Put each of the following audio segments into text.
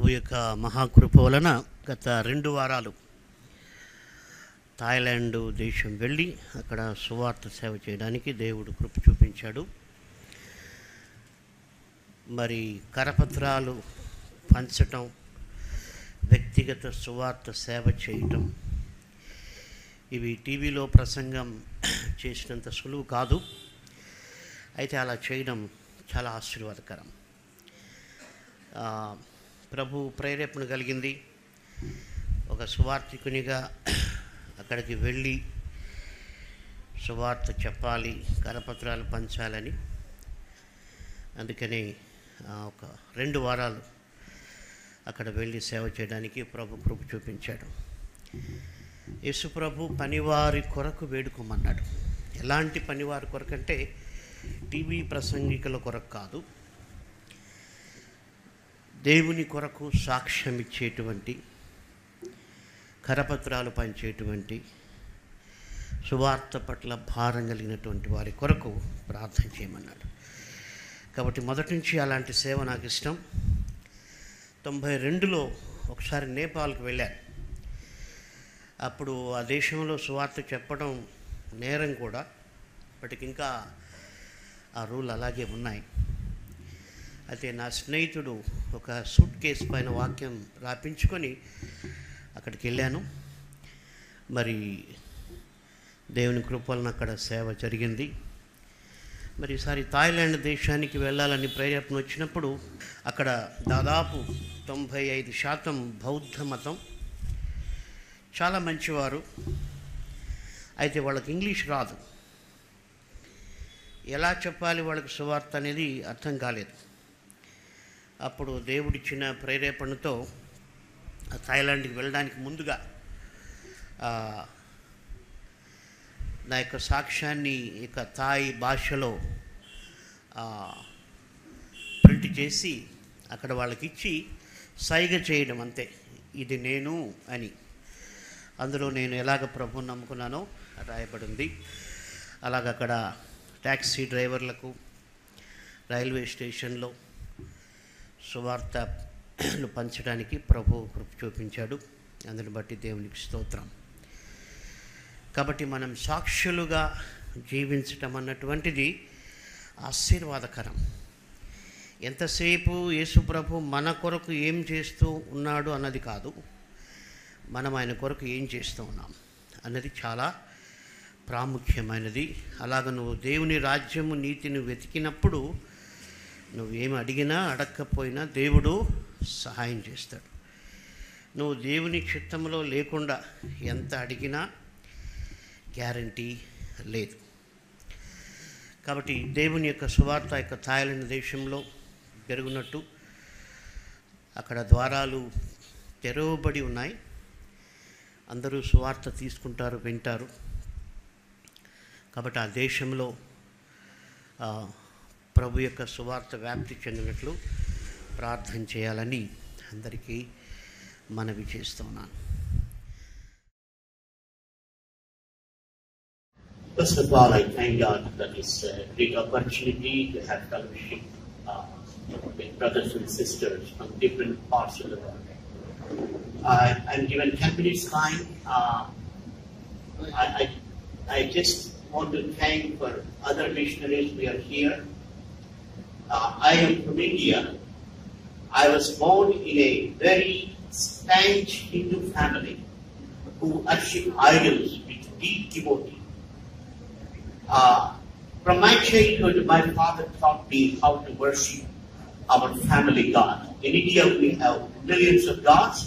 ప్రభు యొక్క మహాకృప వలన గత 2 వారాలు థాయిలాండ్ దేశం వెళ్ళి అక్కడ సువార్త సేవ చేయడానికి దేవుడు కృప చూపించాడు. మరి కరపత్రాలు పంచటం, వ్యక్తిగత సువార్త సేవ చేయటం, ఇవి టీవీలో ప్రసంగం చేసినంత సులువు కాదు. అయితే అలా చేయడం చాలా ఆశీర్వాదకరం. ప్రభు ప్రేరేపణ కలిగింది. ఒక సువార్థికునిగా అక్కడికి వెళ్ళి సువార్త చెప్పాలి, కరపత్రాలు పంచాలని. అందుకని ఒక 2 వారాలు అక్కడ వెళ్ళి సేవ చేయడానికి ప్రభు కృప చూపించాడు. యేసు ప్రభు పనివారి కొరకు వేడుకోమన్నాడు. ఎలాంటి పనివారి కొరకు అంటే టీవీ ప్రసంగికుల కొరకు కాదు, దేవుని కొరకు సాక్ష్యం ఇచ్చేటువంటి, కరపత్రాలు పంచేటువంటి, సువార్త పట్ల భారం కలిగినటువంటి వారి కొరకు ప్రార్థన చేయమన్నాడు. కాబట్టి మొదటి నుంచి అలాంటి సేవ నాకు ఇష్టం. 92లో ఒకసారి నేపాల్కి వెళ్ళాను. అప్పుడు ఆ దేశంలో సువార్త చెప్పడం నేరం కూడా, వాటికి ఇంకా ఆ రూల్ అలాగే ఉన్నాయి. అయితే నా స్నేహితుడు ఒక సూట్ కేసు పైన వాక్యం రాపించుకొని అక్కడికి వెళ్ళాను. మరి దేవుని కృపలను అక్కడ సేవ జరిగింది. మరి ఈసారి థాయిలాండ్ దేశానికి వెళ్ళాలని ప్రేరేపణ వచ్చినప్పుడు అక్కడ దాదాపు 95% బౌద్ధ మతం, చాలా మంచివారు. అయితే వాళ్ళకి ఇంగ్లీష్ రాదు. ఎలా చెప్పాలి వాళ్ళకి సువార్త అనేది అర్థం కాలేదు. అప్పుడు దేవుడిచ్చిన ప్రేరేపణతో థాయిలాండ్కి వెళ్ళడానికి ముందుగా నా యొక్క సాక్ష్యాన్ని ఇక థాయ్ భాషలో ప్రింట్ చేసి అక్కడ వాళ్ళకి ఇచ్చి సైగ చేయడం, అంతే, ఇది నేను అని. అందులో నేను ఎలాగ ప్రభువుని నమ్ముకున్నానో రాయబడింది. అలాగ అక్కడ ట్యాక్సీ డ్రైవర్లకు, రైల్వే స్టేషన్లో సువార్తను పంచడానికి ప్రభు కృప చూపించాడు. అందుని బట్టి దేవునికి స్తోత్రం. కాబట్టి మనం సాక్షులుగా జీవించటం అన్నటువంటిది ఆశీర్వాదకరం. ఎంతసేపు యేసు ప్రభు మన కొరకు ఏం చేస్తూ ఉన్నాడు అన్నది కాదు, మనం ఆయన కొరకు ఏం చేస్తూ ఉన్నాం అన్నది చాలా ప్రాముఖ్యమైనది. అలాగ నువ్వు దేవుని రాజ్యము, నీతిని వెతికినప్పుడు నువ్వేమి అడిగినా అడగకపోయినా దేవుడు సహాయం చేస్తాడు. నువ్వు దేవుని చిత్తంలో లేకుండా ఎంత అడిగినా గ్యారంటీ లేదు. కాబట్టి దేవుని యొక్క సువార్త యొక్క థాయిలాండ్ దేశంలో జరుగునట్టు అక్కడ ద్వారాలు తెరవబడి ఉన్నాయి. అందరూ సువార్త తీసుకుంటారు, వింటారు. కాబట్టి ఆ దేశంలో ప్రభు యొక్క సువార్త వ్యాప్తి చెందినట్లు ప్రార్థన చేయాలని అందరికీ మనవి చేస్తున్నాను. First of all, I thank God for this great opportunity to have fellowship with brothers and sisters from different parts of the world. I'm given 10 minutes time. I just want to thank for other missionaries who are here. I am from India. I was born in a very stanch Hindu family who worship idols with deep devotee. From my childhood, my father taught me how to worship our family God. In India, we have millions of gods,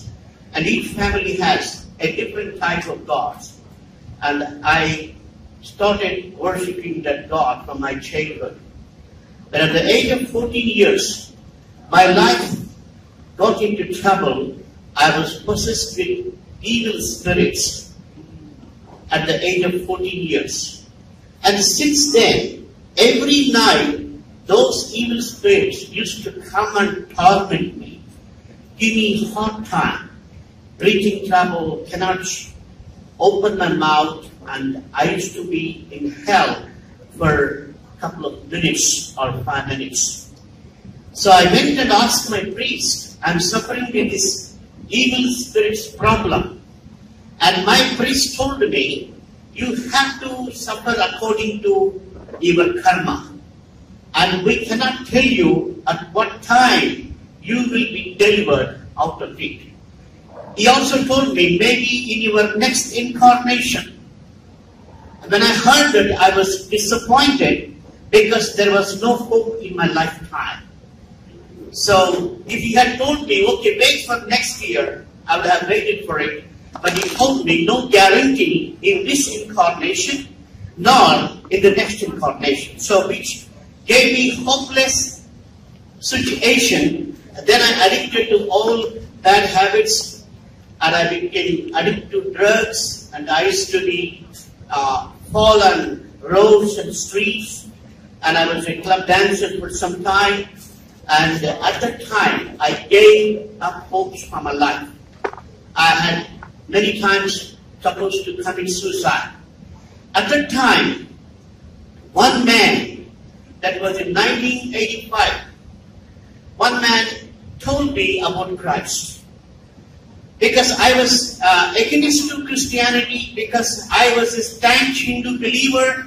and each family has a different type of gods. And I started worshiping that God from my childhood. But at the age of 14 years, my life got into trouble. I was possessed with evil spirits at the age of 14 years. And since then, every night, those evil spirits used to come and torment me, give me hard time, breathing trouble, cannot open my mouth, and I used to be in hell for a couple of minutes or 5 minutes. So I went and asked my priest, I'm suffering with this evil spirits problem. And my priest told me, you have to suffer according to your karma. And we cannot tell you at what time you will be delivered out of it. He also told me, maybe in your next incarnation. When I heard that, I was disappointed because there was no hope in my lifetime. So if he had told me, okay, wait for next year, I would have waited for it. But he told me, no guarantee in this incarnation, nor in the next incarnation. So which gave me hopeless situation. Then I addicted to all bad habits, and I became addicted to drugs, and I used to be fall on roads and streets, and I was a club dancer for some time. And at that time, I gave up hopes for my life. I had many times supposed to commit suicide. At that time, one man, that was in 1985, one man told me about Christ. Because I was against to Christianity, because I was a staunch Hindu believer.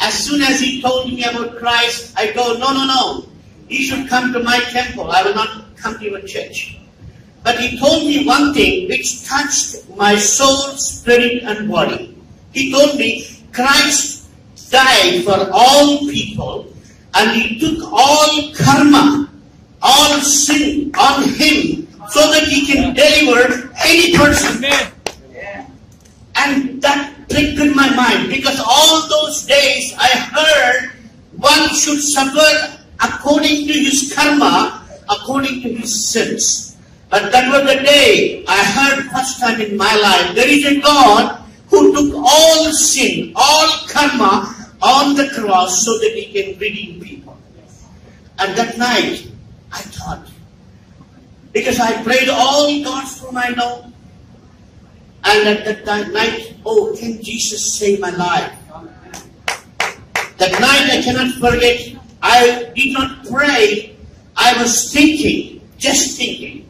As soon as he told me about Christ, I go, no. He should come to my temple. I will not come to your church. But he told me one thing which touched my soul, spirit, and body. He told me, Christ died for all people, and he took all karma, all sin on him, so that he can deliver any person. Amen. And that triggered my mind, because all those days I heard one should suffer according to his karma, according to his sins. But that was the day I heard first time in my life, there is a God who took all sin, all karma on the cross so that he can redeem people. And that night, I thought, because I prayed all God's whom I know, and at that night, oh, can Jesus save my life? That night I cannot forget. I did not pray. I was thinking, just thinking.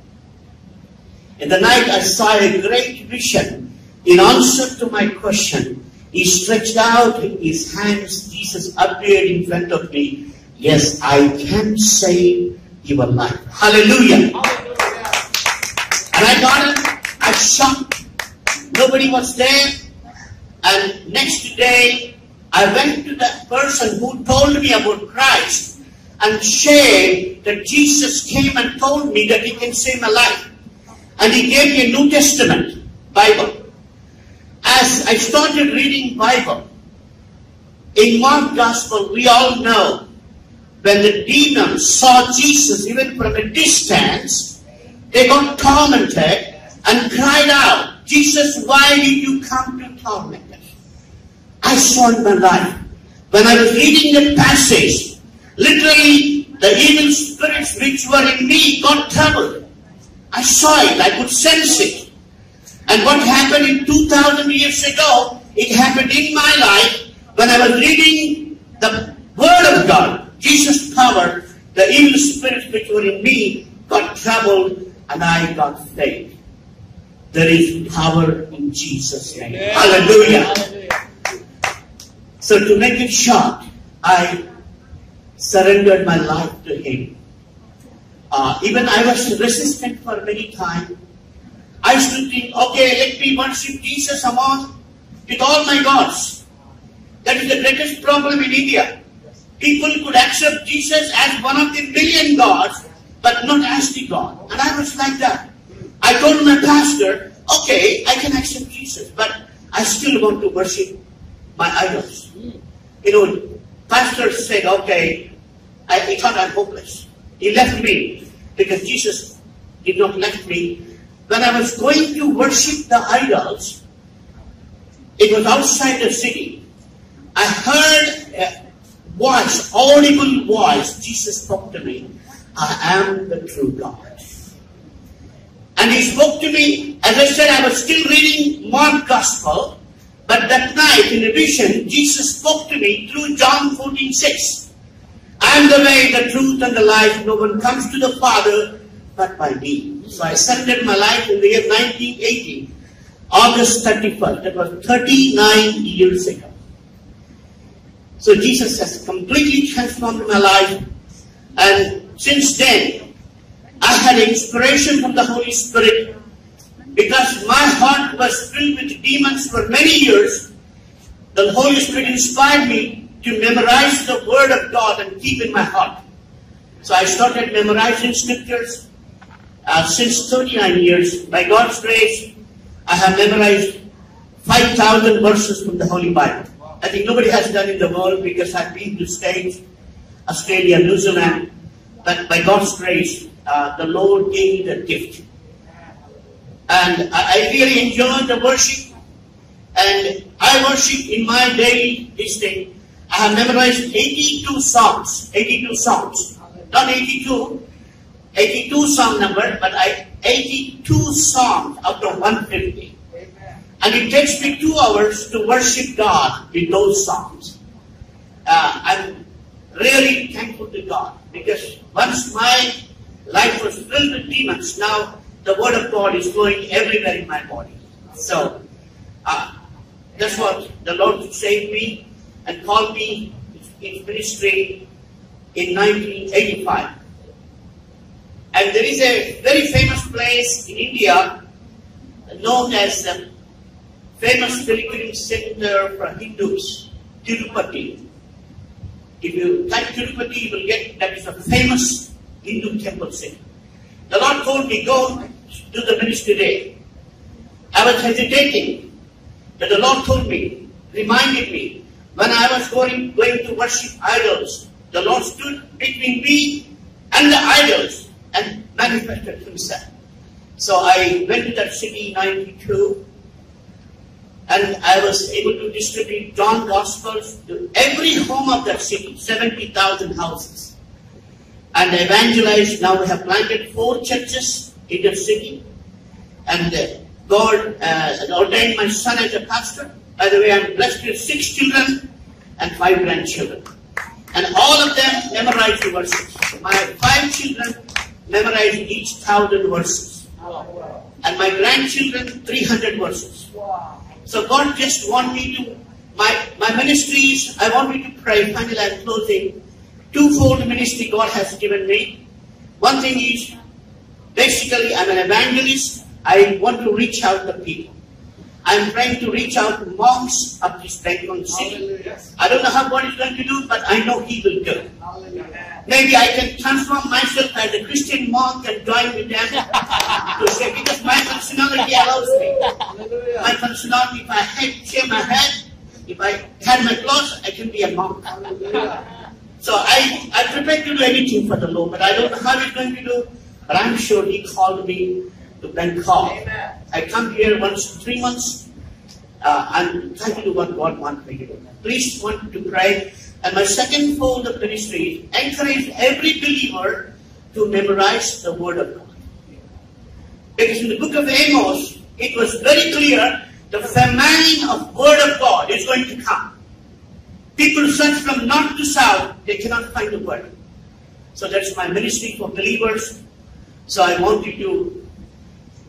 In the night I saw a great vision. In answer to my question, he stretched out his hands. Jesus appeared in front of me. Yes, I can save your life. Hallelujah. And I got a shock. Nobody was there. And next day, I went to that person who told me about Christ and shared that Jesus came and told me that he can save my life. And he gave me a New Testament Bible. As I started reading Bible, in Mark Gospel, we all know when the demons saw Jesus even from a distance, they got tormented and cried out, Jesus, why did you come to torment us? I saw in my life, when I was reading the passage, literally the evil spirits which were in me got troubled. I saw it, I could sense it. And what happened in 2000 years ago, it happened in my life when I was reading the Word of God. Jesus' power, the evil spirits which were in me got troubled and I got faith. There is power in Jesus' name. Yeah. Hallelujah. Hallelujah. So to make it short, I surrendered my life to Him. Even I was resistant for many time. I used to think, okay, let me worship Jesus among with all my gods. That is the greatest problem in India. People could accept Jesus as one of the million gods, but not as the God. And I was like that. I told my pastor, okay, I can accept Jesus, but I still want to worship my idols. You know, pastor said, okay, he thought I'm hopeless. He left me because Jesus did not left me. When I was going to worship the idols, it was outside the city. I heard a voice, audible voice. Jesus spoke to me. I am the true God. And he spoke to me. As I said, I was still reading Mark Gospel. But that night in a vision, Jesus spoke to me through John 14:6. I I am the way, the truth, and the life. No one comes to the Father but by me. So I surrendered my life in the year 1980, August 31st. That was 39 years ago. So Jesus has completely transformed my life. And since then, I had inspiration from the Holy Spirit. Because my heart was filled with demons for many years, the Holy Spirit inspired me to memorize the Word of God and keep in my heart. So I started memorizing scriptures since 39 years. By God's grace, I have memorized 5,000 verses from the Holy Bible. I think nobody has done in the world because I've been to States, Australia, New Zealand. But by God's grace, the Lord gave me the gift. And I really enjoy the worship. And I worship in my daily listening. I have memorized 82 songs. 82 songs. Not 82. 82 song number, but 82 songs out of 150. And it takes me 2 hours to worship God with those songs. I'm really thankful to God. Because once my life was filled with demons, now the Word of God is flowing everywhere in my body. So, that's what the Lord saved me and called me in ministry in 1985. And there is a very famous place in India known as the famous pilgrimage center for Hindus, Tirupati. If you type Tirupati, you will get that is a famous Hindu temple center. The Lord told me, go to the ministry today. I was hesitating, but the Lord told me, reminded me, when I was going to worship idols, the Lord stood between me and the idols and manifested Himself. So I went to that city in 92, and I was able to distribute John Gospels to every home of that city, 70,000 houses. And evangelized. Now we have planted 4 churches in the city. And God ordained my son as a pastor. By the way, I'm blessed with 6 children and 5 grandchildren. And all of them memorized the verses. My 5 children memorized each 1,000 verses. And my grandchildren, 300 verses. So God just want me to, my ministries, I want me to pray. Finally, I'm closing. 2-fold ministry God has given me. One thing is, basically, I'm an evangelist. I want to reach out to people. I'm trying to reach out to monks of this Bangkok city. I don't know how God is going to do, but I know He will do. Maybe I can transform myself as a Christian monk and join with them to say, because my personality allows me. My personality, if I shave my head, if I had my clothes, I can be a monk. So I prepared to do anything for the Lord, but I don't know how He's going to do. But I'm sure He called me to Bangkok. I come here once in 3 months. I'm trying to do what God wants me to do. Please want to pray. And my second fold of ministry is encourage every believer to memorize the Word of God. Because in the book of Amos, it was very clear the famine of Word of God is going to come. People search from north to south, they cannot find the Word. So that's my ministry for believers. So I want you to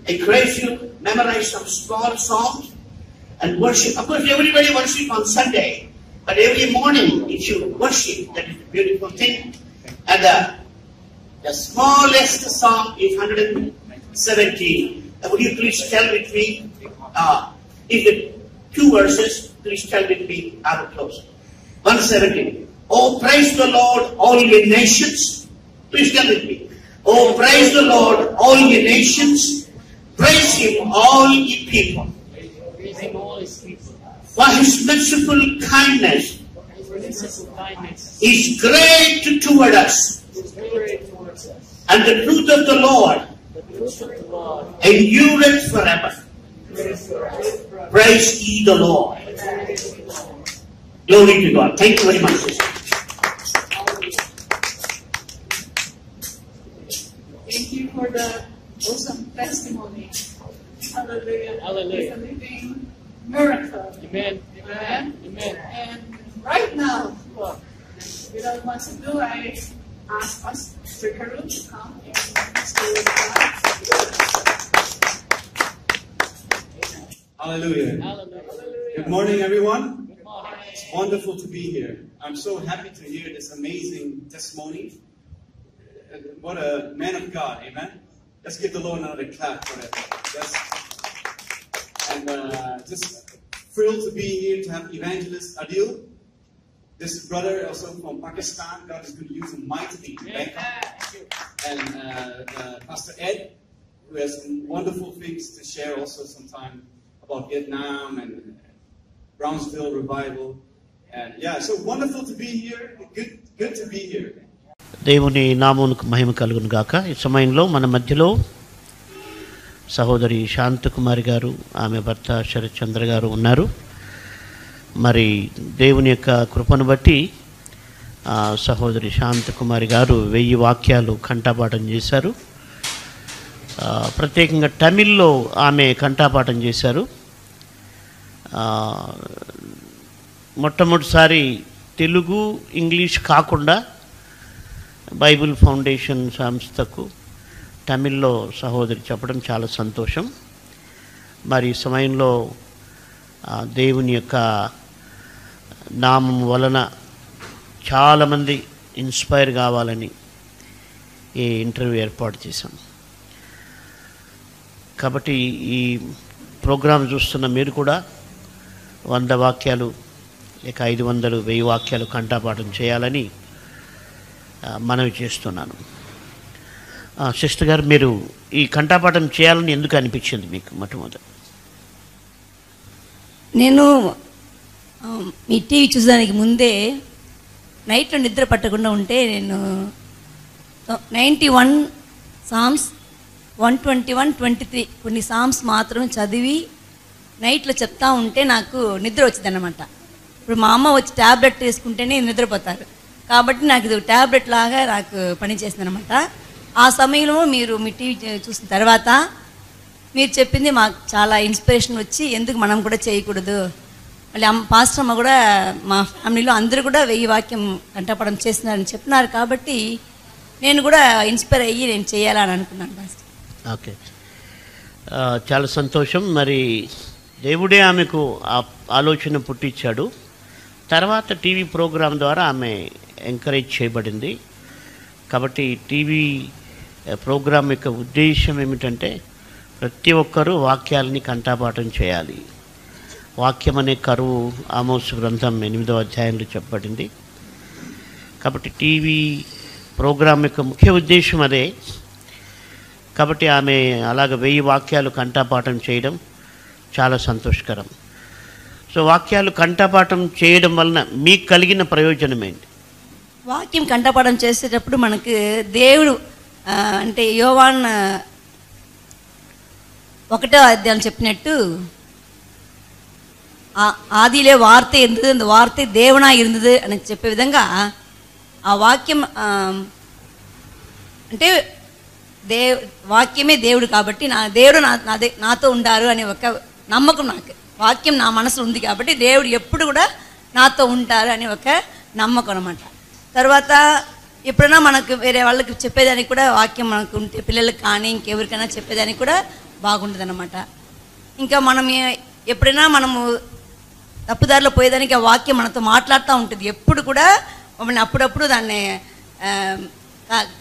encourage you, memorize some small songs and worship. Of course, everybody worships on Sunday, but every morning if you worship, that is a beautiful thing. And the smallest song is 117. Would you please tell with me? If the 2 verses, please tell with me. I will close. 117. Oh, praise the Lord, all ye nations. Please tell with me. Oh, praise the Lord, all ye nations. Praise Him, all ye people. For His merciful kindness is great toward us. And the truth of the Lord endureth forever. Praise ye the Lord. Glory to God. Thank you very much, sister. Thank you for the awesome testimony. Hallelujah. Hallelujah. It's a living miracle. Amen. Amen. Amen. And right now, without much ado, I ask Pastor Harold to come and stay with God. Hallelujah. Good morning, everyone. It's wonderful to be here. I'm so happy to hear this amazing testimony. What a man of God, amen. Let's give the Lord another clap for that. Yes. And just thrilled to be here to have Evangelist Adil. This brother also from Pakistan. God is going to use him mightily in Bangkok. And Pastor Ed, who has some wonderful things to share also sometime about Vietnam and Brownsville revival. And yeah, so wonderful to be here. Good to be here. దేవుని నామమునకు మహిమ కలుగును గాక. ఈ సమయంలో మన మధ్యలో సహోదరి శాంతకుమారి గారు, ఆమె భర్త శరత్ చంద్ర గారు ఉన్నారు. మరి దేవుని యొక్క కృపను బట్టి సహోదరి శాంతకుమారి గారు 1000 వాక్యాలు కంఠపాఠం చేశారు. ప్రత్యేకంగా తమిళ్లో ఆమె కంఠపాఠం చేశారు. మొట్టమొదటిసారి తెలుగు, ఇంగ్లీష్ కాకుండా బైబిల్ ఫౌండేషన్ సంస్థకు తమిళ్లో సహోదరి చెప్పడం చాలా సంతోషం. మరి ఈ సమయంలో దేవుని యొక్క నామం వలన చాలామంది ఇన్స్పైర్ కావాలని ఈ ఇంటర్వ్యూ ఏర్పాటు చేశాం. కాబట్టి ఈ ప్రోగ్రాం చూస్తున్న మీరు కూడా 100 వాక్యాలు లేక 500, 1000 వాక్యాలు కంఠపాఠం చేయాలని మనవి చేస్తున్నాను. సిస్టర్ గారు, మీరు ఈ కంఠపాఠం చేయాలని ఎందుకు అనిపించింది మీకు మొట్టమొదటి? నేను మీ టీవీ చూసడానికి ముందే నైట్లో నిద్ర పట్టకుండా ఉంటే నేను 91 సామ్స్ 121, 23 కొన్ని సామ్స్ మాత్రం చదివి నైట్లో చెప్తా ఉంటే నాకు నిద్ర వచ్చిందన్నమాట. ఇప్పుడు మా అమ్మ వచ్చి ట్యాబ్లెట్ వేసుకుంటేనే నిద్రపోతారు కాబట్టి నాకు ఇది ట్యాబ్లెట్ లాగా నాకు పనిచేసింది అనమాట. ఆ సమయంలో మీరు మీ టీవీ చూసిన తర్వాత మీరు చెప్పింది మాకు చాలా ఇన్స్పిరేషన్ వచ్చి ఎందుకు మనం కూడా చేయకూడదు. మళ్ళీ పాస్టర్ అమ్మ కూడా మా ఫ్యామిలీలో అందరూ కూడా 1000 వాక్యం కంఠపాఠం చేస్తున్నారని చెప్పినారు కాబట్టి నేను కూడా ఇన్స్పైర్ అయ్యి నేను చేయాలని అనుకున్నాను పాస్టర్. ఓకే, చాలా సంతోషం. మరి దేవుడే ఆమెకు ఆలోచన పుట్టించాడు. తర్వాత టీవీ ప్రోగ్రాం ద్వారా ఆమె ఎంకరేజ్ చేయబడింది. కాబట్టి టీవీ ప్రోగ్రాం యొక్క ఉద్దేశం ఏమిటంటే ప్రతి ఒక్కరూ వాక్యాలని కంఠపాఠం చేయాలి. వాక్యం అనే కరువు ఆమోసు గ్రంథం 8వ అధ్యాయంలో చెప్పబడింది. కాబట్టి టీవీ ప్రోగ్రాం యొక్క ముఖ్య ఉద్దేశం అదే. కాబట్టి ఆమె అలాగ 1000 వాక్యాలు కంఠపాఠం చేయడం చాలా సంతోషకరం. సో వాక్యాలు కంఠపాఠం చేయడం వలన మీకు కలిగిన ప్రయోజనం ఏంటి? వాక్యం కంఠపాఠం చేసేటప్పుడు మనకు దేవుడు అంటే యోవాన్ 1వ అధ్యాయం చెప్పినట్టు ఆదిలే వార్త இருந்தது, அந்த వార్త దేవునా இருந்தது అని చెప్పే విధంగా ఆ వాక్యం అంటే వాక్యమే దేవుడు కాబట్టి దేవుడు నాతో ఉండారు అనే ఒక నమ్మకం నాకు. వాక్యం నా మనసులో ఉంది కాబట్టి దేవుడు ఎప్పుడు కూడా నాతో ఉంటారు అనే ఒక నమ్మకం అన్నమాట. తర్వాత ఎప్పుడైనా మనకు వేరే వాళ్ళకి చెప్పేదానికి కూడా వాక్యం మనకు ఉంటే పిల్లలకు కానీ ఇంకెవరికైనా చెప్పేదానికి కూడా బాగుంటుంది అన్నమాట. ఇంకా మనం ఎప్పుడైనా మనము తప్పుదారిలో పోయేదానికి ఆ వాక్యం మనతో మాట్లాడుతూ ఉంటుంది. ఎప్పుడు కూడా మమ్మల్ని అప్పుడప్పుడు దాన్ని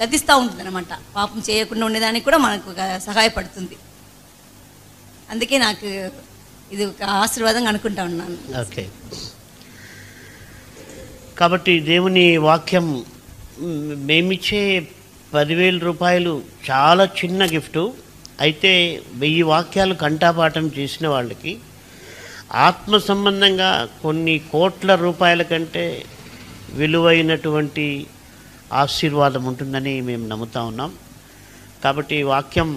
గద్దిస్తూ ఉంటుంది అన్నమాట. పాపం చేయకుండా ఉండేదానికి కూడా మనకు సహాయపడుతుంది. అందుకే నాకు ఇది ఒక ఆశీర్వాదంగా అనుకుంటా ఉన్నాను. ఓకే, కాబట్టి దేవుని వాక్యం మేమిచ్చే 10,000 రూపాయలు చాలా చిన్న గిఫ్టు. అయితే 1000 వాక్యాలు కంఠపాఠం చేసిన వాళ్ళకి ఆత్మ సంబంధంగా కొన్ని కోట్ల రూపాయల కంటే విలువైనటువంటి ఆశీర్వాదం ఉంటుందని మేము నమ్ముతా ఉన్నాం. కాబట్టి వాక్యం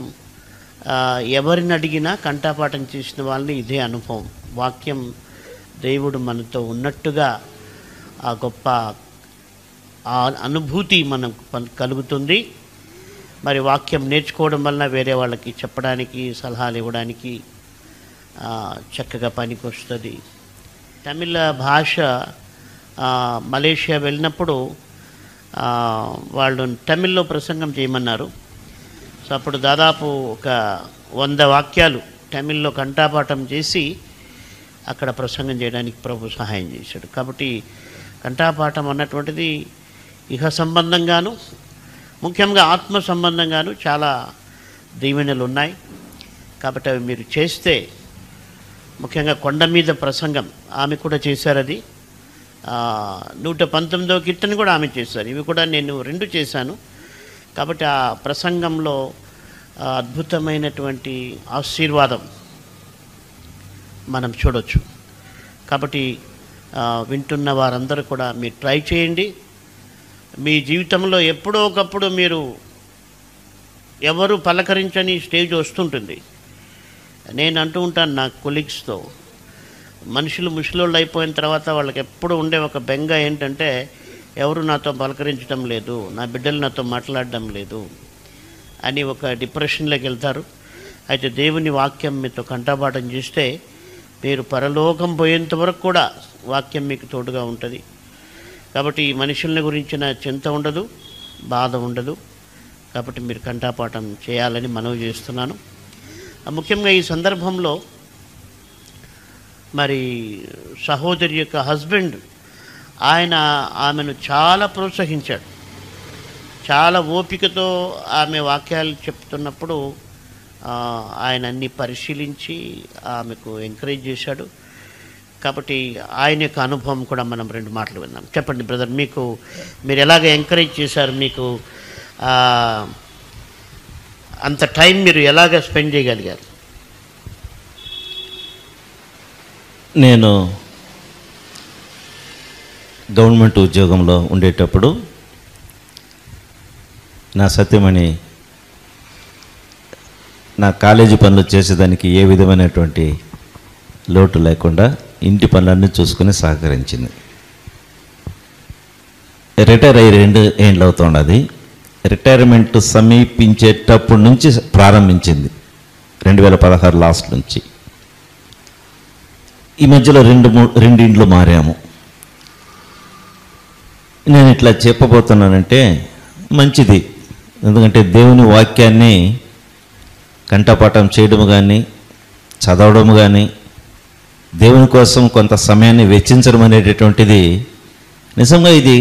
ఎవరిని అడిగినా కంఠపాఠం చేసిన వాళ్ళని ఇదే అనుభవం. వాక్యం దేవుడు మనతో ఉన్నట్టుగా ఆ గొప్ప అనుభూతి మనకు కలుగుతుంది. మరి వాక్యం నేర్చుకోవడం వలన వేరే వాళ్ళకి చెప్పడానికి, సలహాలు ఇవ్వడానికి చక్కగా పనికి వస్తుంది. తమిళ భాష మలేషియా వెళ్ళినప్పుడు వాళ్ళు తమిళ్లో ప్రసంగం చేయమన్నారు. సో అప్పుడు దాదాపు ఒక 100 వాక్యాలు తమిళ్లో కంఠాపాఠం చేసి అక్కడ ప్రసంగం చేయడానికి ప్రభు సహాయం చేశాడు. కాబట్టి కంఠాపాఠం అన్నటువంటిది ఇహ సంబంధంగాను ముఖ్యంగా ఆత్మ సంబంధంగాను చాలా దీవెనలు ఉన్నాయి. కాబట్టి అవి మీరు చేస్తే, ముఖ్యంగా కొండ మీద ప్రసంగం ఆమె కూడా చేశారు. అది 119వ కీర్తన కూడా ఆమె చేశారు. ఇవి కూడా నేను 2 చేశాను. కాబట్టి ఆ ప్రసంగంలో అద్భుతమైనటువంటి ఆశీర్వాదం మనం చూడవచ్చు. కాబట్టి వింటున్న వారందరూ కూడా మీరు ట్రై చేయండి. మీ జీవితంలో ఎప్పుడో ఒకప్పుడు మీరు ఎవరు పలకరించని స్టేజ్ వస్తుంటుంది. నేను అంటూ ఉంటాను నా కొలీగ్స్తో, మనుషులు ముసలోళ్ళు అయిపోయిన తర్వాత వాళ్ళకి ఎప్పుడు ఉండే ఒక బెంగ ఏంటంటే ఎవరు నాతో పలకరించడం లేదు, నా బిడ్డలు నాతో మాట్లాడడం లేదు అని ఒక డిప్రెషన్లోకి వెళ్తారు. అయితే దేవుని వాక్యం మీతో కంఠపాఠం చేస్తే మీరు పరలోకం పోయేంత వరకు కూడా వాక్యం మీకు తోడుగా ఉంటుంది. కాబట్టి ఈ మనుషుల్ని గురించిన చింత ఉండదు, బాధ ఉండదు. కాబట్టి మీరు కంఠపాఠం చేయాలని మనవి చేస్తున్నాను. ముఖ్యంగా ఈ సందర్భంలో మరి సహోదరి యొక్క హస్బెండ్ ఆయన ఆమెను చాలా ప్రోత్సహించాడు. చాలా ఓపికతో ఆమె వాక్యాలు చెప్తున్నప్పుడు ఆయన అన్ని పరిశీలించి ఆమెకు ఎంకరేజ్ చేశాడు. కాబట్టి ఆయన యొక్క అనుభవం కూడా మనం 2 మాటలు విన్నాం. చెప్పండి బ్రదర్, మీరు ఎలాగ ఎంకరేజ్ చేశారు? మీకు అంత టైం మీరు ఎలాగ స్పెండ్ చేయగలిగారు? నేను గవర్నమెంట్ ఉద్యోగంలో ఉండేటప్పుడు నా సత్యమణి నా కాలేజీ పనులు చేసేదానికి ఏ విధమైనటువంటి లోటు లేకుండా ఇంటి పనులన్నీ చూసుకుని సహకరించింది. రిటైర్ అయ్యి 2 ఏళ్ళు అవుతున్నది. రిటైర్మెంట్ సమీపించేటప్పటి నుంచి ప్రారంభించింది, 2016 లాస్ట్ నుంచి. ఈ మధ్యలో 2 ఇండ్లు మారాము. నేను ఇట్లా చెప్పబోతున్నానంటే మంచిది, ఎందుకంటే దేవుని వాక్యాన్ని కంఠపాఠం చేయడము కానీ చదవడము కానీ దేవుని కోసం కొంత సమయాన్ని వెచ్చించడం అనేటటువంటిది నిజంగా ఇది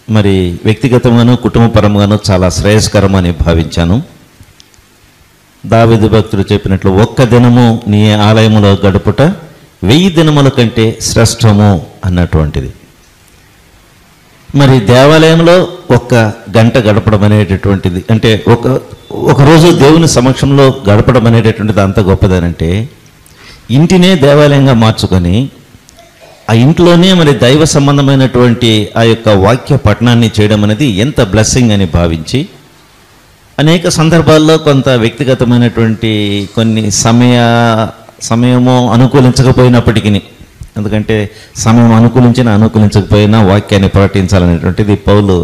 మరి వ్యక్తిగతంగాను కుటుంబపరంగాను చాలా శ్రేయస్కరం అని భావించాను. దావీదు భక్తుడు చెప్పినట్లు 1 దినము నీ ఆలయములో గడుపుట 1000 దినముల కంటే శ్రేష్టము అన్నటువంటిది. మరి దేవాలయంలో 1 గంట గడపడం అనేటటువంటిది, అంటే ఒక రోజు దేవుని సమక్షంలో గడపడం అనేటటువంటిది అంత గొప్పదనంటే ఇంటినే దేవాలయంగా మార్చుకొని ఆ ఇంట్లోనే మరి దైవ సంబంధమైనటువంటి ఆ యొక్క వాక్య పఠనాన్ని చేయడం అనేది ఎంత బ్లెస్సింగ్ అని భావించి అనేక సందర్భాల్లో కొంత వ్యక్తిగతమైనటువంటి కొన్ని సమయము అనుకూలించకపోయినప్పటికీ, ఎందుకంటే సమయం అనుకూలించకపోయినా వాక్యాన్ని ప్రకటించాలనేటువంటిది పౌలు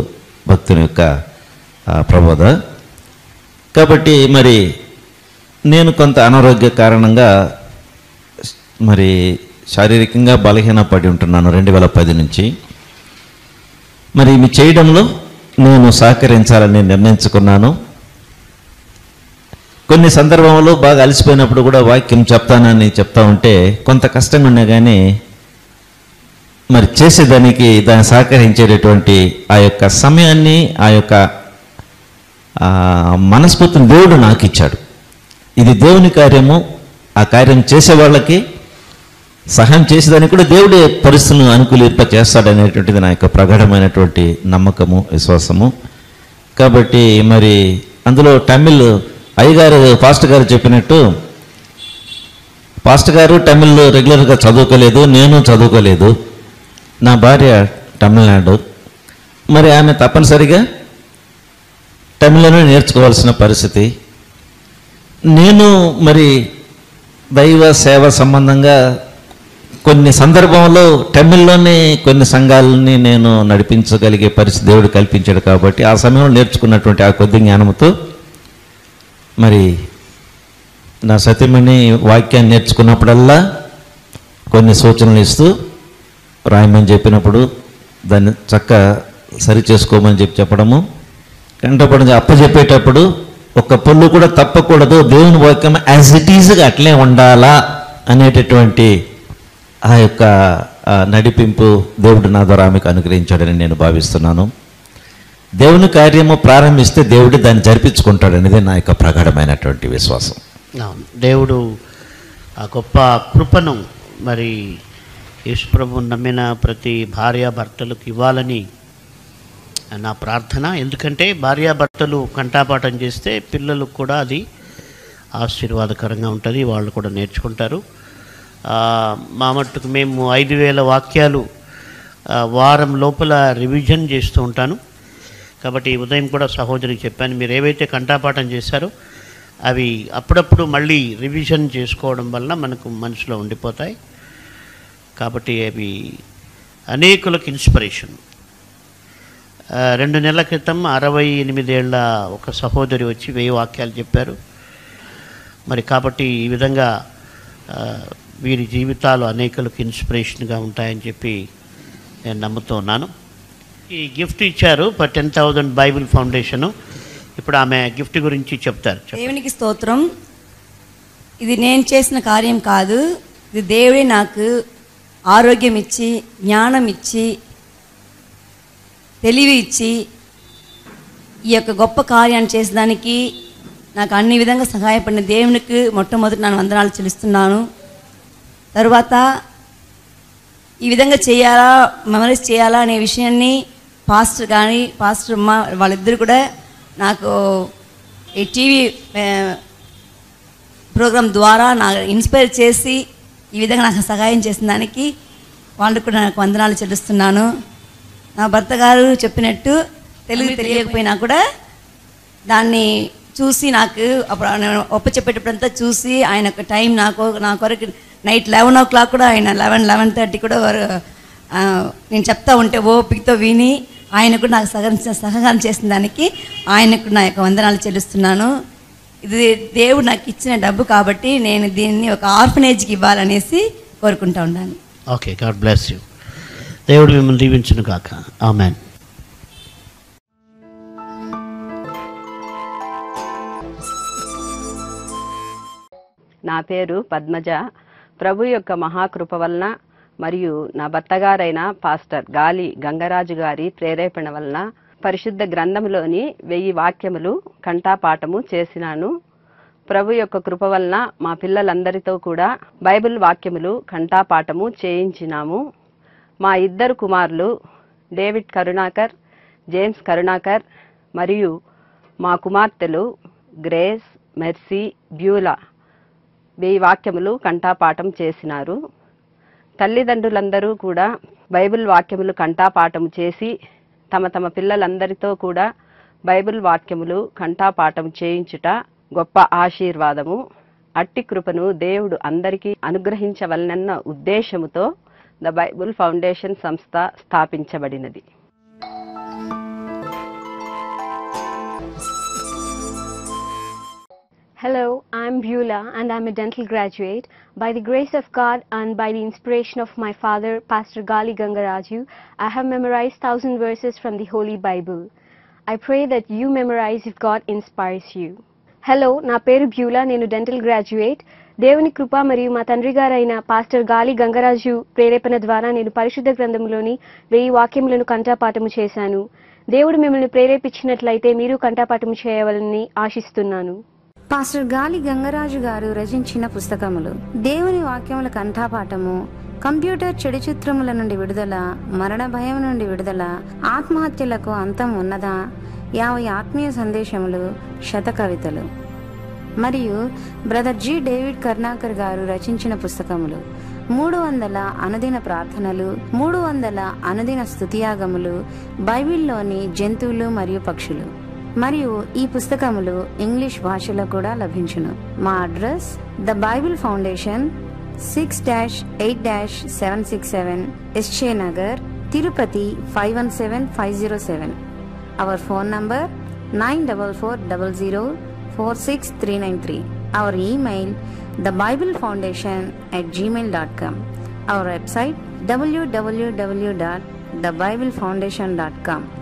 భక్తుని యొక్క ప్రబోధ. కాబట్టి మరి నేను కొంత అనారోగ్య కారణంగా మరి శారీరకంగా బలహీనపడి ఉంటున్నాను 2010 నుంచి. మరి ఇవి చేయడంలో నేను సహకరించాలని నిర్ణయించుకున్నాను. కొన్ని సందర్భంలో బాగా అలసిపోయినప్పుడు కూడా వాక్యం చెప్తానని చెప్తా ఉంటే కొంత కష్టంగా ఉన్నా కానీ మరి చేసేదానికి దాన్ని సహకరించేటటువంటి ఆ యొక్క సమయాన్ని ఆ యొక్క మనస్ఫూర్తిని దేవుడు నాకు ఇచ్చాడు. ఇది దేవుని కార్యము. ఆ కార్యం చేసే వాళ్ళకి సహాయం చేసేదానికి కూడా దేవుడే పరిస్థితులను అనుకూలింప చేస్తాడనేటువంటిది నా యొక్క ప్రగాఢమైనటువంటి నమ్మకము, విశ్వాసము. కాబట్టి మరి అందులో తమిళ్ అయ్యగారు పాస్టర్ గారు చెప్పినట్టు, పాస్టర్ గారు తమిళ్ రెగ్యులర్గా చదువుకోలేదు, నేను చదువుకోలేదు. నా భార్య తమిళనాడు, మరి ఆమె తప్పనిసరిగా తమిళను నేర్చుకోవాల్సిన పరిస్థితి. నేను మరి దైవ సేవ సంబంధంగా కొన్ని సందర్భంలో తమిళ్లోనే కొన్ని సంఘాలని నేను నడిపించగలిగే పరిస్థితి దేవుడు కల్పించాడు. కాబట్టి ఆ సమయంలో నేర్చుకున్నటువంటి ఆ కొద్ది జ్ఞానంతో మరి నా సత్యమణి వాక్యాన్ని నేర్చుకున్నప్పుడల్లా కొన్ని సూచనలు ఇస్తూ రాయమని చెప్పినప్పుడు దాన్ని సరి చేసుకోమని చెప్పడము, కంటపడి అప్పచెప్పేటప్పుడు ఒక్క పొల్లు కూడా తప్పకూడదు, దేవుని వాక్యం యాజ్ ఇట్ ఈజ్గా అట్లే ఉండాలా అనేటటువంటి ఆ యొక్క నడిపింపు దేవుడు నా ద్వారా ఆమెకు అనుగ్రహించాడని నేను భావిస్తున్నాను. దేవుని కార్యము ప్రారంభిస్తే దేవుడు దాన్ని జరిపించుకుంటాడనేది నా యొక్క ప్రగాఢమైనటువంటి విశ్వాసం. దేవుడు ఆ గొప్ప కృపను మరి యేసుప్రభువుని నమ్మిన ప్రతి భార్యాభర్తలకు ఇవ్వాలని నా ప్రార్థన. ఎందుకంటే భార్యాభర్తలు కంఠాపాఠం చేస్తే పిల్లలకు కూడా అది ఆశీర్వాదకరంగా ఉంటుంది, వాళ్ళు కూడా నేర్చుకుంటారు. మా మట్టుకు మేము 5,000 వాక్యాలు వారం లోపల రివిజన్ చేస్తూ ఉంటాను. కాబట్టి ఉదయం కూడా సహోదరికి చెప్పాను, మీరు ఏవైతే కంఠాపాఠం చేశారో అవి అప్పుడప్పుడు మళ్ళీ రివిజన్ చేసుకోవడం వలన మనకు మనసులో ఉండిపోతాయి. కాబట్టి అవి అనేకులకు ఇన్స్పిరేషన్. 2 నెలల క్రితం 68 ఏళ్ల ఒక సహోదరి వచ్చి 1000 వాక్యాలు చెప్పారు. మరి కాబట్టి ఈ విధంగా వీరి జీవితాలు అనేకులకు ఇన్స్పిరేషన్గా ఉంటాయని చెప్పి నేను నమ్ముతూ ఉన్నాను. ఈ గిఫ్ట్ ఇచ్చారు 10,000 బైబిల్ ఫౌండేషను. ఇప్పుడు ఆమె గిఫ్ట్ గురించి చెప్తారు. దేవునికి స్తోత్రం. ఇది నేను చేసిన కార్యం కాదు, ఇది దేవుడే నాకు ఆరోగ్యం ఇచ్చి, జ్ఞానం ఇచ్చి, తెలివి ఇచ్చి ఈ యొక్క గొప్ప కార్యాన్ని చేసేదానికి నాకు అన్ని విధంగా సహాయపడిన దేవునికి మొట్టమొదటి నేను వందనాలు చెల్లిస్తున్నాను. తరువాత ఈ విధంగా చేయాలా, మెమరీస్ చేయాలా అనే విషయాన్ని పాస్టర్ కానీ పాస్టర్ అమ్మ వాళ్ళిద్దరు కూడా నాకు ఈ టీవీ ప్రోగ్రాం ద్వారా నాకు ఇన్స్పైర్ చేసి ఈ విధంగా నాకు సహాయం చేసిన దానికి వాళ్ళకు కూడా నాకు వందనాలు చెల్లిస్తున్నాను. నా భర్త గారు చెప్పినట్టు తెలుగు తెలియకపోయినా కూడా దాన్ని చూసి నాకు అప్పుడు ఒప్పచెప్పేటప్పుడంతా చూసి ఆయన ఒక టైం నా కొరకు నైట్ 11 o'clock కూడా ఆయన 11:30 కూడా నేను చెప్తా ఉంటే ఓపికతో విని ఆయన కూడా నాకు సహకారం చేసిన దానికి ఆయనకు నా యొక్క వందనాలు చెల్లిస్తున్నాను. ఇది దేవుడు నాకు ఇచ్చిన డబ్బు కాబట్టి నేను దీన్ని ఒక ఆర్ఫనేజ్కి ఇవ్వాలనేసి కోరుకుంటా ఉన్నాను. Okay, God bless you. దేవుడు మిమ్మల్ని దీవించును గాక. ఆమెన్. నా పేరు పద్మజ. ప్రభు యొక్క మహాకృప వలన మరియు నా భర్తగారైన పాస్టర్ గాలి గంగరాజు గారి ప్రేరేపణ వలన పరిశుద్ధ గ్రంథంలోని 1000 వాక్యములు కంఠాపాఠము చేసినాను. ప్రభు యొక్క కృప వలన మా పిల్లలందరితో కూడా బైబిల్ వాక్యములు కంఠాపాఠము చేయించినాము. మా 2 కుమారులు డేవిడ్ కరుణాకర్, జేమ్స్ కరుణాకర్ మరియు మా కుమార్తెలు గ్రేస్, మెర్సీ, బ్యూలా 1000 వాక్యములు కంఠాపాఠం చేసినారు. తల్లిదండ్రులందరూ కూడా బైబిల్ వాక్యములు కంఠాపాఠం చేసి తమ తమ పిల్లలందరితో కూడా బైబిల్ వాక్యములు కంఠాపాఠం చేయించుట గొప్ప ఆశీర్వాదము. అట్టి కృపను దేవుడు అందరికీ అనుగ్రహించవలనన్న ఉద్దేశముతో ద బైబిల్ ఫౌండేషన్ సంస్థ స్థాపించబడినది. Hello, I'm Beulah and I'm a dental graduate. By the grace of God and by the inspiration of my father, Pastor Gali Gangaraju, I have memorized 1000 verses from the Holy Bible. I pray that you memorize if God inspires you. Hello, na peru Beulah, nenu dental graduate. దేవుని కృప మరియు మా తండ్రి గారైన pastor గాలి గంగరాజు ప్రేరేపణ ద్వారా నేను పరిశుద్ధ గ్రంథంలోని 1000 వాక్యములను కంఠపాఠము చేశాను. దేవుడు మిమ్మల్ని ప్రేరేపించినట్లయితే మీరు కంఠపాఠము చేయవాలని ఆశిస్తున్నాను. పాస్టర్ గాలి గంగరాజు గారు రచించిన పుస్తకములు: దేవుని వాక్యముల కంఠపాఠము, కంప్యూటర్ చెడు చిత్రముల నుండి విడుదల, మరణ భయం నుండి విడుదల, ఆత్మహత్యలకు అంతం ఉన్నదా, 50 ఆత్మీయ సందేశములు, శతకవితలు. మరియు బ్రదర్ జి డేవిడ్ కరుణాకర్ గారు రచించిన పుస్తకములు: 300 అనుదిన ప్రార్థనలు, 300 అనుదిన స్తుతియాగములు, బైబిల్లోని జంతువులు మరియు పక్షులు. మరియు ఈ పుస్తకములు ఇంగ్లీష్ భాషలో కూడా లభించును. మా address the Bible foundation, 6-8-767 S J Nagar, Tirupati 517507. Our phone number 9440046393. Our email thebiblefoundation@gmail.com. Our website www.thebiblefoundation.org. thebiblefoundation.com.